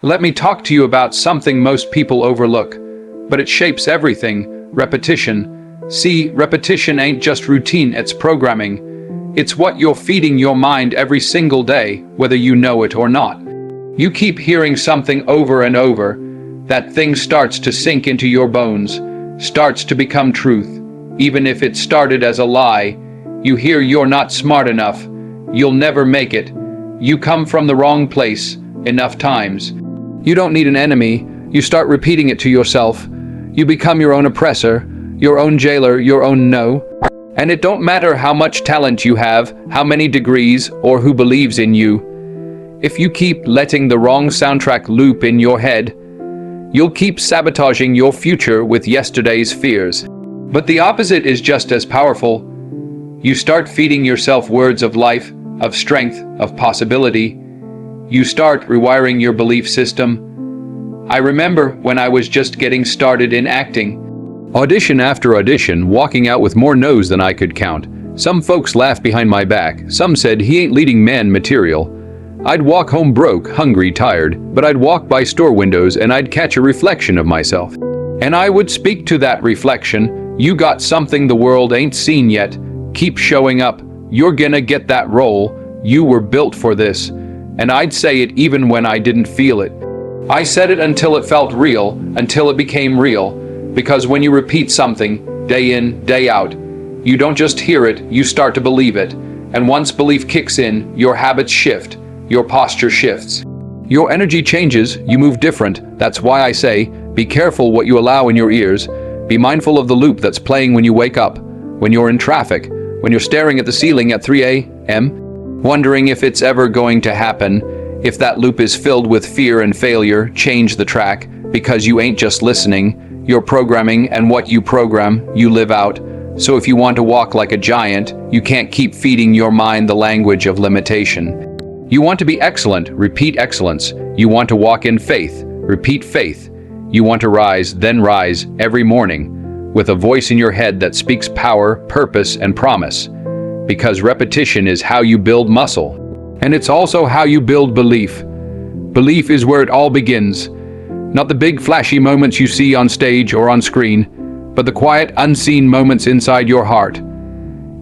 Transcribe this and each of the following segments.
Let me talk to you about something most people overlook, but it shapes everything: repetition. See, repetition ain't just routine, it's programming. It's what you're feeding your mind every single day, whether you know it or not. You keep hearing something over and over, that thing starts to sink into your bones, starts to become truth. Even if it started as a lie, you hear you're not smart enough, you'll never make it, you come from the wrong place enough times. You don't need an enemy, you start repeating it to yourself. You become your own oppressor, your own jailer, your own no. And it don't matter how much talent you have, how many degrees, or who believes in you. If you keep letting the wrong soundtrack loop in your head, you'll keep sabotaging your future with yesterday's fears. But the opposite is just as powerful. You start feeding yourself words of life, of strength, of possibility. You start rewiring your belief system. I remember when I was just getting started in acting. Audition after audition, walking out with more no's than I could count. Some folks laughed behind my back. Some said he ain't leading man material. I'd walk home broke, hungry, tired, but I'd walk by store windows and I'd catch a reflection of myself. And I would speak to that reflection: you got something the world ain't seen yet. Keep showing up. You're gonna get that role. You were built for this. And I'd say it even when I didn't feel it. I said it until it felt real, until it became real. Because when you repeat something, day in, day out, you don't just hear it, you start to believe it. And once belief kicks in, your habits shift, your posture shifts. Your energy changes, you move different. That's why I say, be careful what you allow in your ears. Be mindful of the loop that's playing when you wake up, when you're in traffic, when you're staring at the ceiling at 3 a.m., wondering if it's ever going to happen. If that loop is filled with fear and failure, change the track, because you ain't just listening, you're programming, and what you program, you live out. So if you want to walk like a giant, you can't keep feeding your mind the language of limitation. You want to be excellent, repeat excellence. You want to walk in faith, repeat faith. You want to rise, then rise, every morning, with a voice in your head that speaks power, purpose, and promise. Because repetition is how you build muscle. And it's also how you build belief. Belief is where it all begins. Not the big flashy moments you see on stage or on screen, but the quiet, unseen moments inside your heart.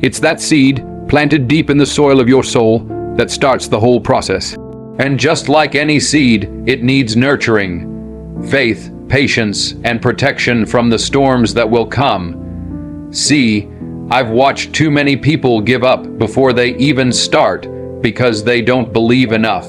It's that seed, planted deep in the soil of your soul, that starts the whole process. And just like any seed, it needs nurturing, faith, patience, and protection from the storms that will come. See, I've watched too many people give up before they even start because they don't believe enough.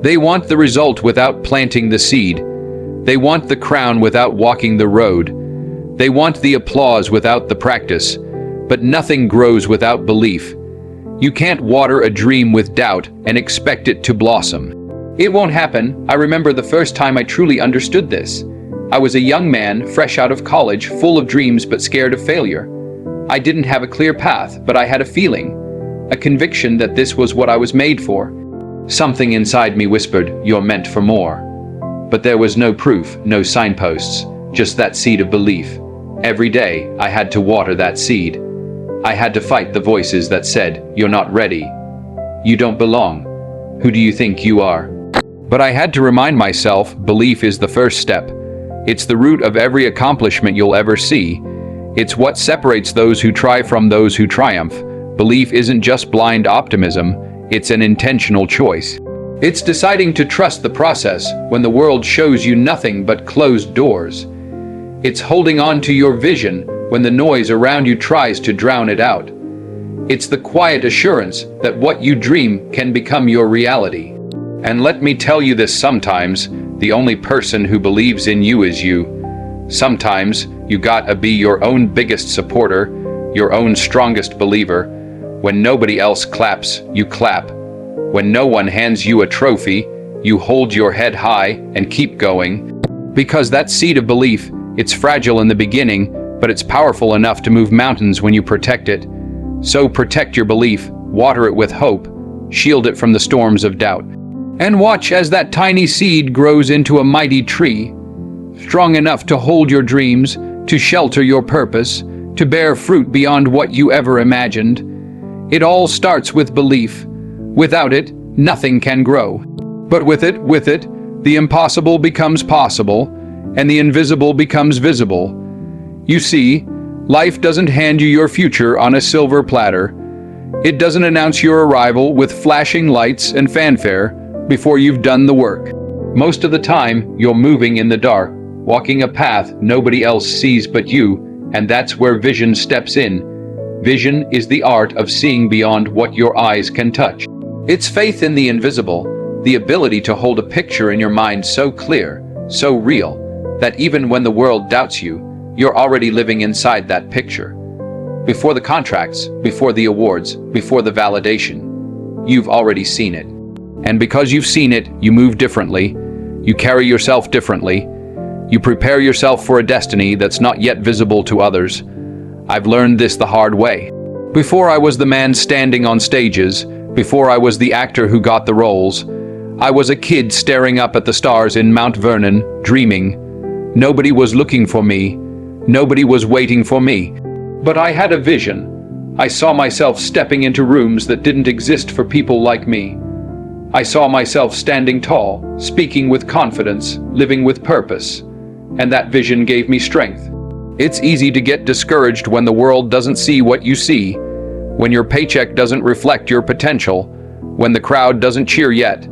They want the result without planting the seed. They want the crown without walking the road. They want the applause without the practice. But nothing grows without belief. You can't water a dream with doubt and expect it to blossom. It won't happen. I remember the first time I truly understood this. I was a young man, fresh out of college, full of dreams but scared of failure. I didn't have a clear path, but I had a feeling, a conviction that this was what I was made for. Something inside me whispered, "You're meant for more." But there was no proof, no signposts, just that seed of belief. Every day, I had to water that seed. I had to fight the voices that said, "You're not ready. You don't belong. Who do you think you are?" But I had to remind myself, belief is the first step. It's the root of every accomplishment you'll ever see. It's what separates those who try from those who triumph. Belief isn't just blind optimism, it's an intentional choice. It's deciding to trust the process when the world shows you nothing but closed doors. It's holding on to your vision when the noise around you tries to drown it out. It's the quiet assurance that what you dream can become your reality. And let me tell you this, sometimes the only person who believes in you is you. Sometimes you gotta be your own biggest supporter, your own strongest believer. When nobody else claps, you clap. When no one hands you a trophy, you hold your head high and keep going. Because that seed of belief, it's fragile in the beginning, but it's powerful enough to move mountains when you protect it. So protect your belief, water it with hope, shield it from the storms of doubt. And watch as that tiny seed grows into a mighty tree, strong enough to hold your dreams, to shelter your purpose, to bear fruit beyond what you ever imagined. It all starts with belief. Without it, nothing can grow. But with it, the impossible becomes possible, and the invisible becomes visible. You see, life doesn't hand you your future on a silver platter. It doesn't announce your arrival with flashing lights and fanfare before you've done the work. Most of the time, you're moving in the dark, walking a path nobody else sees but you, and that's where vision steps in. Vision is the art of seeing beyond what your eyes can touch. It's faith in the invisible, the ability to hold a picture in your mind so clear, so real, that even when the world doubts you, you're already living inside that picture. Before the contracts, before the awards, before the validation, you've already seen it. And because you've seen it, you move differently, you carry yourself differently, you prepare yourself for a destiny that's not yet visible to others. I've learned this the hard way. Before I was the man standing on stages, before I was the actor who got the roles, I was a kid staring up at the stars in Mount Vernon, dreaming. Nobody was looking for me. Nobody was waiting for me. But I had a vision. I saw myself stepping into rooms that didn't exist for people like me. I saw myself standing tall, speaking with confidence, living with purpose. And that vision gave me strength. It's easy to get discouraged when the world doesn't see what you see, when your paycheck doesn't reflect your potential, when the crowd doesn't cheer yet.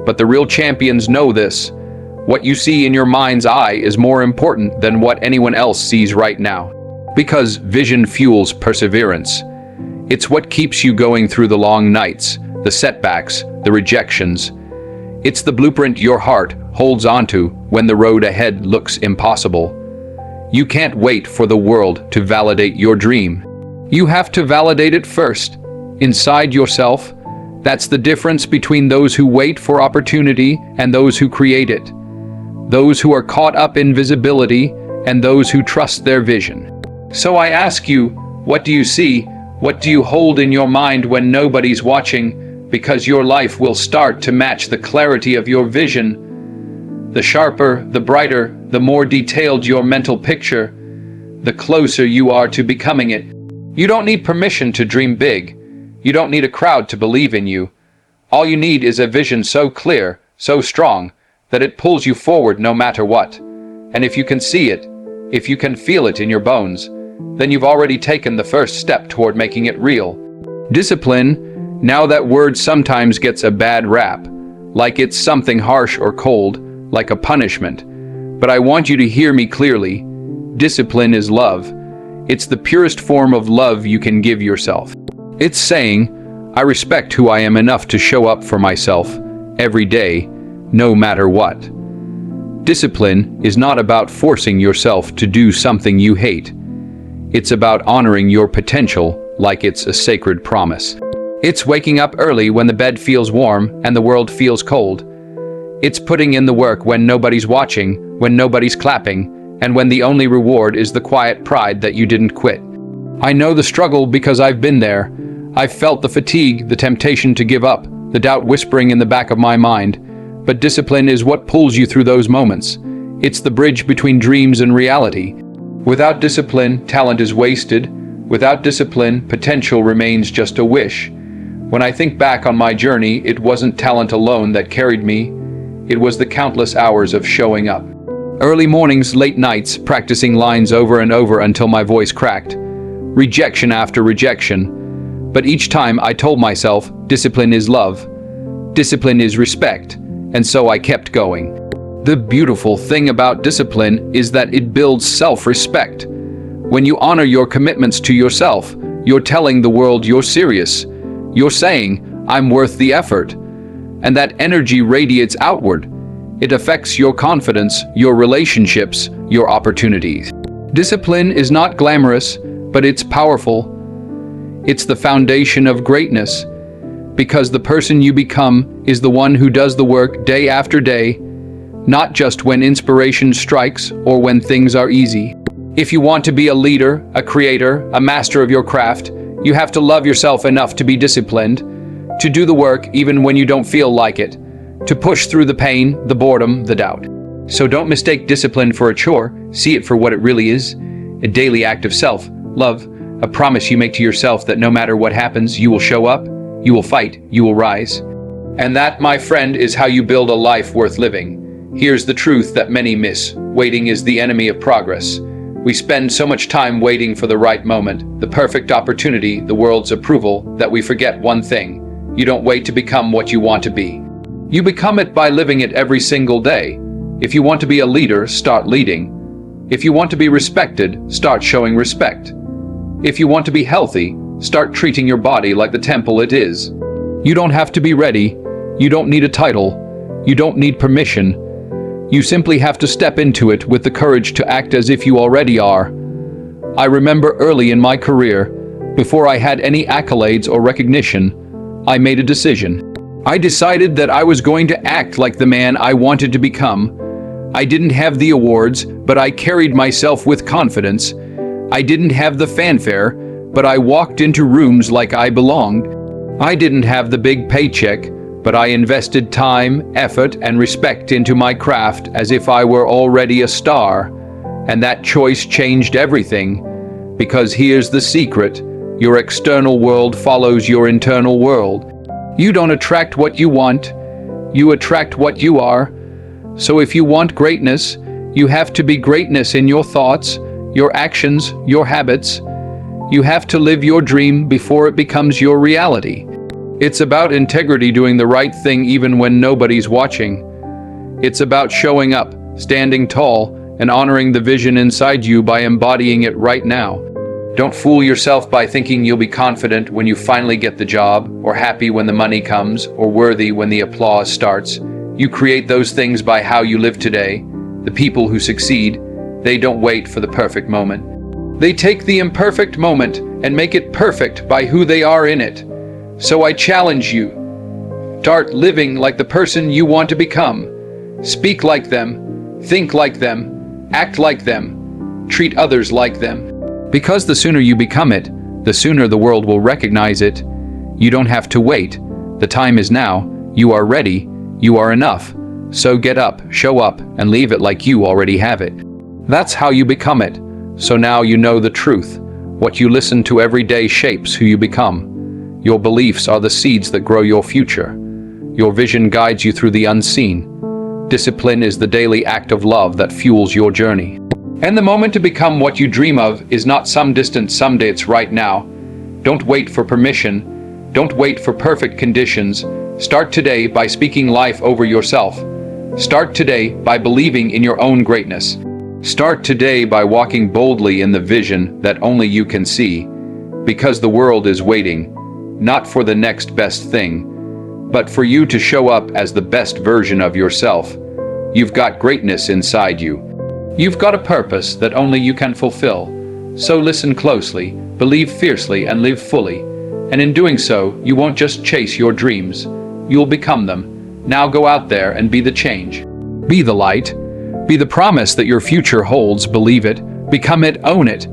But the real champions know this. What you see in your mind's eye is more important than what anyone else sees right now. Because vision fuels perseverance. It's what keeps you going through the long nights, the setbacks, the rejections. It's the blueprint your heart holds onto when the road ahead looks impossible. You can't wait for the world to validate your dream. You have to validate it first, inside yourself. That's the difference between those who wait for opportunity and those who create it. Those who are caught up in visibility and those who trust their vision. So I ask you, what do you see? What do you hold in your mind when nobody's watching? Because your life will start to match the clarity of your vision. The sharper, the brighter, the more detailed your mental picture, the closer you are to becoming it. You don't need permission to dream big. You don't need a crowd to believe in you. All you need is a vision so clear, so strong, that it pulls you forward no matter what. And if you can see it, if you can feel it in your bones, then you've already taken the first step toward making it real. Discipline, now that word sometimes gets a bad rap, like it's something harsh or cold, like a punishment. But I want you to hear me clearly. Discipline is love. It's the purest form of love you can give yourself. It's saying, I respect who I am enough to show up for myself every day, no matter what. Discipline is not about forcing yourself to do something you hate. It's about honoring your potential like it's a sacred promise. It's waking up early when the bed feels warm and the world feels cold. It's putting in the work when nobody's watching, when nobody's clapping, and when the only reward is the quiet pride that you didn't quit. I know the struggle because I've been there. I've felt the fatigue, the temptation to give up, the doubt whispering in the back of my mind. But discipline is what pulls you through those moments. It's the bridge between dreams and reality. Without discipline, talent is wasted. Without discipline, potential remains just a wish. When I think back on my journey, it wasn't talent alone that carried me. It was the countless hours of showing up. Early mornings, late nights, practicing lines over and over until my voice cracked. Rejection after rejection. But each time I told myself, discipline is love. Discipline is respect. And so I kept going. The beautiful thing about discipline is that it builds self-respect. When you honor your commitments to yourself, you're telling the world you're serious. You're saying, I'm worth the effort. And that energy radiates outward. It affects your confidence, your relationships, your opportunities. Discipline is not glamorous, but it's powerful. It's the foundation of greatness. Because the person you become is the one who does the work day after day, not just when inspiration strikes or when things are easy. If you want to be a leader, a creator, a master of your craft, you have to love yourself enough to be disciplined, to do the work even when you don't feel like it, to push through the pain, the boredom, the doubt. So don't mistake discipline for a chore. See it for what it really is, a daily act of self-love, a promise you make to yourself that no matter what happens, you will show up, you will fight, you will rise. And that, my friend, is how you build a life worth living. Here's the truth that many miss. Waiting is the enemy of progress. We spend so much time waiting for the right moment, the perfect opportunity, the world's approval, that we forget one thing. You don't wait to become what you want to be. You become it by living it every single day. If you want to be a leader, start leading. If you want to be respected, start showing respect. If you want to be healthy, start treating your body like the temple it is. You don't have to be ready. You don't need a title. You don't need permission. You simply have to step into it with the courage to act as if you already are. I remember early in my career, before I had any accolades or recognition, I made a decision. I decided that I was going to act like the man I wanted to become. I didn't have the awards, but I carried myself with confidence. I didn't have the fanfare, but I walked into rooms like I belonged. I didn't have the big paycheck, but I invested time, effort, and respect into my craft as if I were already a star. And that choice changed everything. Because here's the secret: your external world follows your internal world. You don't attract what you want, you attract what you are. So if you want greatness, you have to be greatness in your thoughts, your actions, your habits. You have to live your dream before it becomes your reality. It's about integrity, doing the right thing even when nobody's watching. It's about showing up, standing tall, and honoring the vision inside you by embodying it right now. Don't fool yourself by thinking you'll be confident when you finally get the job, or happy when the money comes, or worthy when the applause starts. You create those things by how you live today. The people who succeed, they don't wait for the perfect moment. They take the imperfect moment and make it perfect by who they are in it. So I challenge you. Start living like the person you want to become. Speak like them, think like them, act like them, treat others like them. Because the sooner you become it, the sooner the world will recognize it. You don't have to wait. The time is now. You are ready. You are enough. So get up, show up, and leave it like you already have it. That's how you become it. So now you know the truth. What you listen to every day shapes who you become. Your beliefs are the seeds that grow your future. Your vision guides you through the unseen. Discipline is the daily act of love that fuels your journey. And the moment to become what you dream of is not some distant someday, it's right now. Don't wait for permission. Don't wait for perfect conditions. Start today by speaking life over yourself. Start today by believing in your own greatness. Start today by walking boldly in the vision that only you can see. Because the world is waiting, not for the next best thing, but for you to show up as the best version of yourself. You've got greatness inside you. You've got a purpose that only you can fulfill. So listen closely, believe fiercely, and live fully. And in doing so, you won't just chase your dreams. You'll become them. Now go out there and be the change. Be the light. Be the promise that your future holds. Believe it. Become it. Own it.